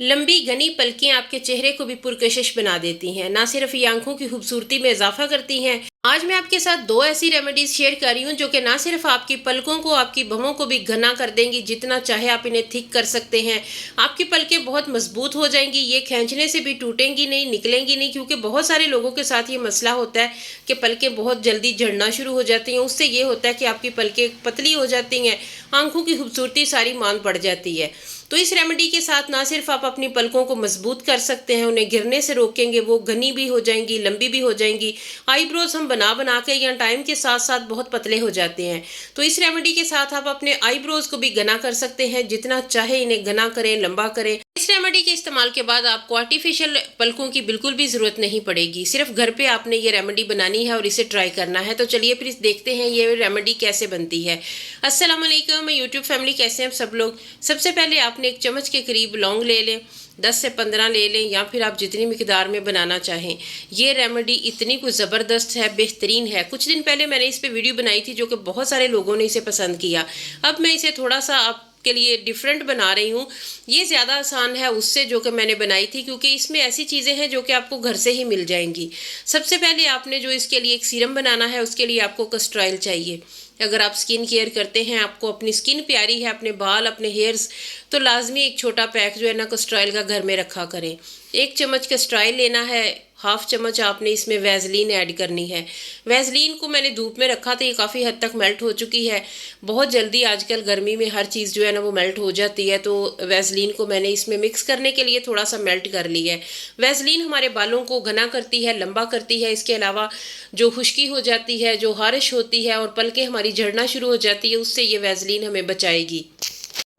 लंबी घनी पलकें आपके चेहरे को भी पुरकशिश बना देती हैं, ना सिर्फ ये आंखों की खूबसूरती में इजाफा करती हैं। आज मैं आपके साथ दो ऐसी रेमेडीज शेयर कर रही हूँ जो कि ना सिर्फ आपकी पलकों को, आपकी भवों को भी घना कर देंगी, जितना चाहे आप इन्हें थिक कर सकते हैं। आपकी पलकें बहुत मजबूत हो जाएंगी, ये खींचने से भी टूटेंगी नहीं, निकलेंगी नहीं, क्योंकि बहुत सारे लोगों के साथ ये मसला होता है कि पलकें बहुत जल्दी झड़ना शुरू हो जाती हैं। उससे ये होता है कि आपकी पलकें पतली हो जाती हैं, आंखों की खूबसूरती सारी मान पड़ जाती है। तो इस रेमेडी के साथ ना सिर्फ आप अपनी पलकों को मजबूत कर सकते हैं, उन्हें गिरने से रोकेंगे, वो घनी भी हो जाएंगी, लंबी भी हो जाएंगी। आईब्रोज हम बना बना के या टाइम के साथ साथ बहुत पतले हो जाते हैं। तो इस रेमेडी के साथ आप अपने आईब्रोज को भी घना कर सकते हैं, जितना चाहे इन्हें घना करें, लंबा करें। इस रेमेडी के इस्तेमाल के बाद आपको आर्टिफिशियल पलकों की बिल्कुल भी जरूरत नहीं पड़ेगी। सिर्फ घर पे आपने ये रेमेडी बनानी है और इसे ट्राई करना है। तो चलिए फिर देखते हैं ये रेमेडी कैसे बनती है। अस्सलाम वालेकुम यूट्यूब फैमिली, कैसे हैं सब लोग। सबसे पहले आपने एक चम्मच के करीब लौंग ले लें, 10 से 15 ले लें, या फिर आप जितनी मिकदार में बनाना चाहें। ये रेमेडी इतनी कुछ ज़बरदस्त है, बेहतरीन है। कुछ दिन पहले मैंने इस पे वीडियो बनाई थी जो कि बहुत सारे लोगों ने इसे पसंद किया। अब मैं इसे थोड़ा सा आपके लिए डिफरेंट बना रही हूँ। ये ज़्यादा आसान है उससे जो कि मैंने बनाई थी, क्योंकि इसमें ऐसी चीज़ें हैं जो कि आपको घर से ही मिल जाएंगी। सबसे पहले आपने जो इसके लिए एक सीरम बनाना है, उसके लिए आपको कस्टर ऑयल चाहिए। अगर आप स्किन केयर करते हैं, आपको अपनी स्किन प्यारी है, अपने बाल, अपने हेयर्स, तो लाजमी एक छोटा पैक जो है ना कस्टर ऑयल का घर में रखा करें। 1 चम्मच कस्टर ऑयल लेना है, हाफ चम्मच आपने इसमें वैसलीन ऐड करनी है। वैसलीन को मैंने धूप में रखा था, ये काफ़ी हद तक मेल्ट हो चुकी है। बहुत जल्दी आजकल गर्मी में हर चीज़ जो है ना वो मेल्ट हो जाती है, तो वैसलीन को मैंने इसमें मिक्स करने के लिए थोड़ा सा मेल्ट कर लिया है। वैसलीन हमारे बालों को घना करती है, लंबा करती है। इसके अलावा जो खुश्की हो जाती है, जो हारिश होती है और पलकें हमारी झड़ना शुरू हो जाती है, उससे ये वैसलीन हमें बचाएगी।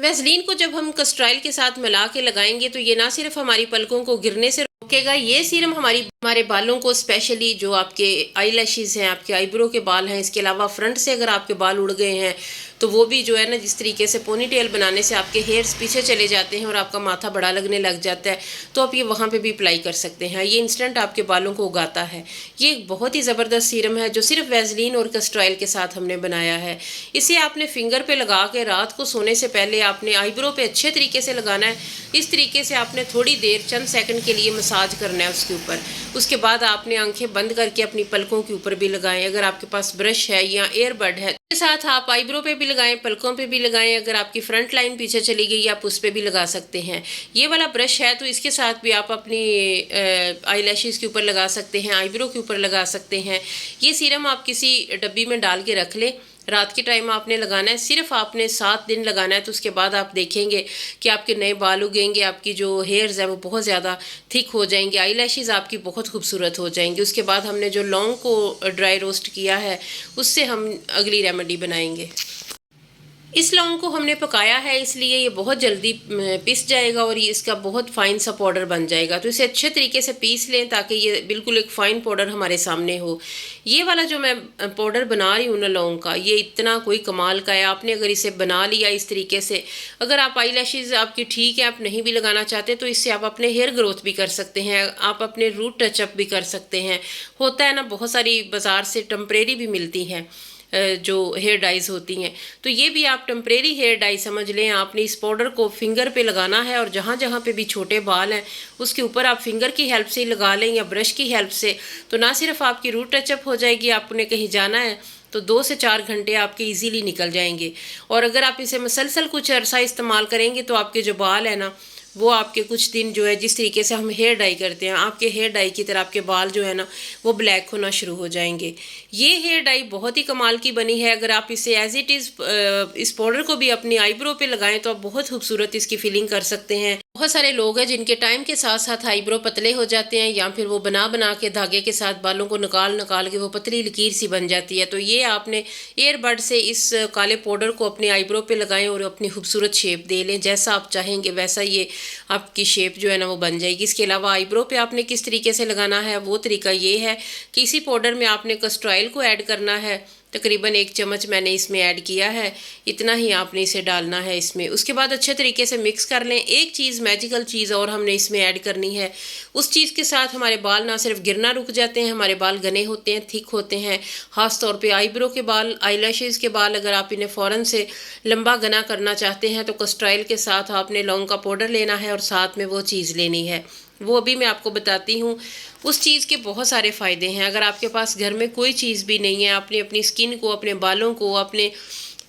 वैसलीन को जब हम कस्टर ऑयल के साथ मिला के लगाएंगे तो ये ना सिर्फ हमारी पलकों को गिरने से रोकेगा, ये सीरम हमारे बालों को, स्पेशली जो आपके आई लैशेज़ हैं, आपके आईब्रो के बाल हैं, इसके अलावा फ्रंट से अगर आपके बाल उड़ गए हैं तो वो भी जो है ना, जिस तरीके से पोनी टेल बनाने से आपके हेयर्स पीछे चले जाते हैं और आपका माथा बड़ा लगने लग जाता है, तो आप ये वहाँ पे भी अप्लाई कर सकते हैं। ये इंस्टेंट आपके बालों को उगाता है। ये एक बहुत ही ज़बरदस्त सीरम है जो सिर्फ वैसलीन और कस्टर ऑयल के साथ हमने बनाया है। इसे आपने फिंगर पे लगा के रात को सोने से पहले आपने आईब्रो पे अच्छे तरीके से लगाना है। इस तरीके से आपने थोड़ी देर, चंद सेकंड के लिए मसाज करना है उसके ऊपर। उसके बाद आपने आंखें बंद करके अपनी पलकों के ऊपर भी लगाएं। अगर आपके पास ब्रश है या एयरबड है, इसके साथ आप आईब्रो पे भी लगाएं, पलकों पे भी लगाएं। अगर आपकी फ्रंट लाइन पीछे चली गई, आप उस पे भी लगा सकते हैं। ये वाला ब्रश है तो इसके साथ भी आप अपनी आई लैशेज़ के ऊपर लगा सकते हैं, आईब्रो के ऊपर लगा सकते हैं। ये सीरम आप किसी डब्बी में डाल के रख लें। रात के टाइम आपने लगाना है, सिर्फ आपने 7 दिन लगाना है। तो उसके बाद आप देखेंगे कि आपके नए बाल उगेंगे, आपकी जो हेयर्स है वो बहुत ज़्यादा थिक हो जाएंगे, आई लैशेज़ आपकी बहुत खूबसूरत हो जाएंगी। उसके बाद हमने जो लौंग को ड्राई रोस्ट किया है, उससे हम अगली रेमेडी बनाएंगे। इस लौंग को हमने पकाया है, इसलिए ये बहुत जल्दी पिस जाएगा और ये इसका बहुत फाइन सा पाउडर बन जाएगा। तो इसे अच्छे तरीके से पीस लें ताकि ये बिल्कुल एक फ़ाइन पाउडर हमारे सामने हो। ये वाला जो मैं पाउडर बना रही हूँ ना लौंग का, ये इतना कोई कमाल का है। आपने अगर इसे बना लिया इस तरीके से, अगर आप आई लैशेज़ आपकी ठीक है, आप नहीं भी लगाना चाहते, तो इससे आप अपने हेयर ग्रोथ भी कर सकते हैं, आप अपने रूट टचअप भी कर सकते हैं। होता है ना, बहुत सारी बाज़ार से टेम्परेरी भी मिलती हैं जो हेयर डाइज होती हैं, तो ये भी आप टेम्परेरी हेयर डाई समझ लें। आपने इस पाउडर को फिंगर पे लगाना है और जहाँ जहाँ पे भी छोटे बाल हैं उसके ऊपर आप फिंगर की हेल्प से लगा लें या ब्रश की हेल्प से। तो ना सिर्फ आपकी रूट टचअप हो जाएगी, आपने कहीं जाना है तो 2 से 4 घंटे आपके इजीली निकल जाएंगे। और अगर आप इसे मसलसल कुछ अरसा इस्तेमाल करेंगे तो आपके जो बाल है ना, वो आपके कुछ दिन जो है, जिस तरीके से हम हेयर डाई करते हैं, आपके हेयर डाई की तरह आपके बाल जो है ना वो ब्लैक होना शुरू हो जाएंगे। ये हेयर डाई बहुत ही कमाल की बनी है। अगर आप इसे एज इट इज़ इस पाउडर को भी अपनी आईब्रो पे लगाएं तो आप बहुत खूबसूरत इसकी फिलिंग कर सकते हैं। बहुत सारे लोग हैं जिनके टाइम के साथ साथ आईब्रो पतले हो जाते हैं, या फिर वो बना बना के धागे के साथ बालों को निकाल निकाल के वो पतली लकीर सी बन जाती है। तो ये आपने एयरबड से इस काले पाउडर को अपने आईब्रो पे लगाएं और अपनी खूबसूरत शेप दे लें। जैसा आप चाहेंगे वैसा ये आपकी शेप जो है ना वो बन जाएगी। इसके अलावा आईब्रो पे आपने किस तरीके से लगाना है, वो तरीका ये है कि इसी पाउडर में आपने कस्टर ऑयल को ऐड करना है, तकरीबन 1 चम्मच मैंने इसमें ऐड किया है। इतना ही आपने इसे डालना है इसमें। उसके बाद अच्छे तरीके से मिक्स कर लें। एक चीज़, मैजिकल चीज़ और हमने इसमें ऐड करनी है। उस चीज़ के साथ हमारे बाल ना सिर्फ गिरना रुक जाते हैं, हमारे बाल घने होते हैं, थिक होते हैं। ख़ास तौर पे आईब्रो के बाल, आईलैशेज़ के बाल, अगर आप इन्हें फ़ौरन से लंबा घना करना चाहते हैं तो कस्टर्ड ऑयल के साथ आपने लौंग का पाउडर लेना है और साथ में वो चीज़ लेनी है। वो अभी मैं आपको बताती हूँ। उस चीज़ के बहुत सारे फ़ायदे हैं। अगर आपके पास घर में कोई चीज़ भी नहीं है, आपने अपनी स्किन को, अपने बालों को, अपने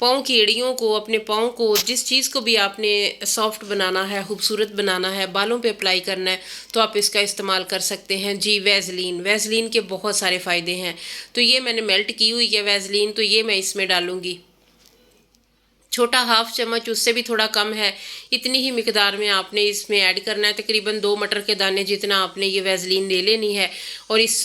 पाँव की एड़ियों को, अपने पाँव को, जिस चीज़ को भी आपने सॉफ्ट बनाना है, खूबसूरत बनाना है, बालों पे अप्लाई करना है, तो आप इसका इस्तेमाल कर सकते हैं। जी, वैसलीन, वैसलीन के बहुत सारे फ़ायदे हैं। तो ये मैंने मेल्ट की हुई है वैसलीन, तो ये मैं इसमें डालूँगी। छोटा हाफ चम्मच, उससे भी थोड़ा कम है, इतनी ही मिकदार में आपने इसमें ऐड करना है। तकरीबन 2 मटर के दाने जितना आपने ये वैसलीन ले लेनी है। और इस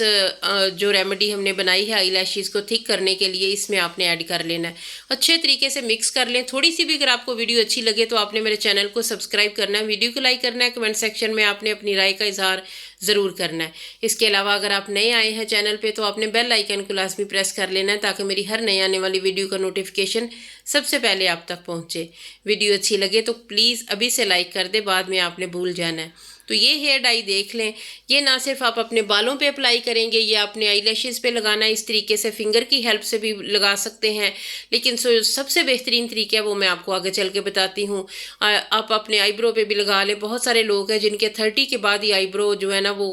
जो रेमेडी हमने बनाई है आईलैशेज़ को थिक करने के लिए, इसमें आपने ऐड कर लेना है। अच्छे तरीके से मिक्स कर लें। थोड़ी सी भी अगर आपको वीडियो अच्छी लगे तो आपने मेरे चैनल को सब्सक्राइब करना है, वीडियो को लाइक करना है, कमेंट सेक्शन में आपने अपनी राय का इजहार ज़रूर करना है। इसके अलावा अगर आप नए आए हैं चैनल पे तो आपने बेल आइकन को लाजमी प्रेस कर लेना है, ताकि मेरी हर नई आने वाली वीडियो का नोटिफिकेशन सबसे पहले आप तक पहुंचे। वीडियो अच्छी लगे तो प्लीज़ अभी से लाइक कर दे, बाद में आपने भूल जाना है। तो ये हेयर डाई देख लें, ये ना सिर्फ आप अपने बालों पे अप्लाई करेंगे, ये अपने आईलैशेज़ पे लगाना है। इस तरीके से फिंगर की हेल्प से भी लगा सकते हैं, लेकिन सबसे बेहतरीन तरीका है वो मैं आपको आगे चल के बताती हूँ। आप अपने आईब्रो पे भी लगा लें। बहुत सारे लोग हैं जिनके 30 के बाद ही आईब्रो जो है ना वो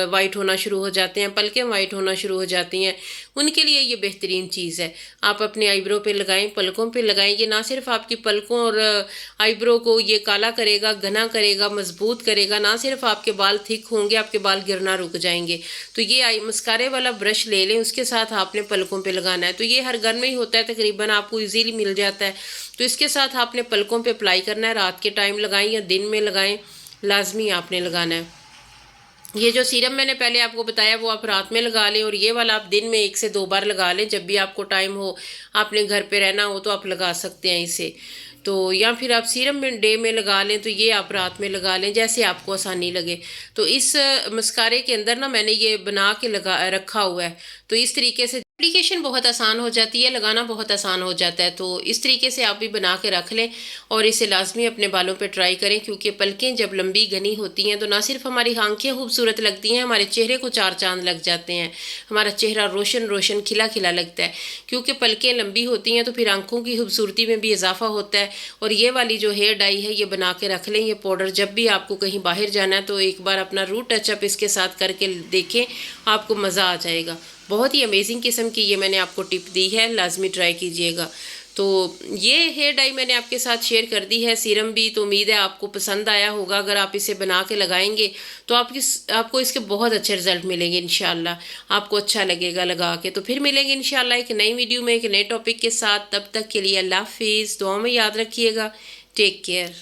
वाइट होना शुरू हो जाते हैं, पलकें वाइट होना शुरू हो जाती हैं। उनके लिए ये बेहतरीन चीज़ है। आप अपने आईब्रो पे लगाएं, पलकों पे लगाएं। ये ना सिर्फ आपकी पलकों और आईब्रो को ये काला करेगा, घना करेगा, मजबूत करेगा, ना सिर्फ आपके बाल थिक होंगे, आपके बाल गिरना रुक जाएंगे। तो ये आई मस्कारे वाला ब्रश ले लें, उसके साथ आपने पलकों पे लगाना है। तो ये हर घर में ही होता है, तकरीबन आपको इजीली मिल जाता है। तो इसके साथ आपने पलकों पे अप्लाई करना है। रात के टाइम लगाएं या दिन में लगाएं, लाजमी आपने लगाना है। ये जो सीरम मैंने पहले आपको बताया वो आप रात में लगा लें, और ये वाला आप दिन में 1 से 2 बार लगा लें। जब भी आपको टाइम हो, आपने घर पे रहना हो, तो आप लगा सकते हैं इसे। तो या फिर आप सीरम में डे में लगा लें, तो ये आप रात में लगा लें, जैसे आपको आसानी लगे। तो इस मस्कारे के अंदर ना मैंने ये बना के लगा रखा हुआ है। तो इस तरीके से एप्लीकेशन बहुत आसान हो जाती है, लगाना बहुत आसान हो जाता है। तो इस तरीके से आप भी बना के रख लें और इसे लाजमी अपने बालों पे ट्राई करें, क्योंकि पलकें जब लंबी घनी होती हैं तो ना सिर्फ हमारी आंखें खूबसूरत लगती हैं, हमारे चेहरे को 4 चांद लग जाते हैं। हमारा चेहरा रोशन रोशन खिला खिला लगता है, क्योंकि पलकें लंबी होती हैं तो फिर आंखों की खूबसूरती में भी इजाफा होता है। और ये वाली जो हेयर डाई है ये बना के रख लें। ये पाउडर जब भी आपको कहीं बाहर जाना है तो एक बार अपना रूट टचअप इसके साथ करके देखें, आपको मज़ा आ जाएगा। बहुत ही अमेजिंग किस्म की ये मैंने आपको टिप दी है, लाजमी ट्राई कीजिएगा। तो ये हेयर डाई मैंने आपके साथ शेयर कर दी है, सीरम भी। तो उम्मीद है आपको पसंद आया होगा। अगर आप इसे बना के लगाएंगे तो आपको इसके बहुत अच्छे रिजल्ट मिलेंगे इंशाल्लाह। आपको अच्छा लगेगा लगा के। तो फिर मिलेंगे इंशाल्लाह एक नई वीडियो में एक नए टॉपिक के साथ। तब तक के लिए अल्लाह हाफिज़। दुआ में याद रखिएगा। Take care.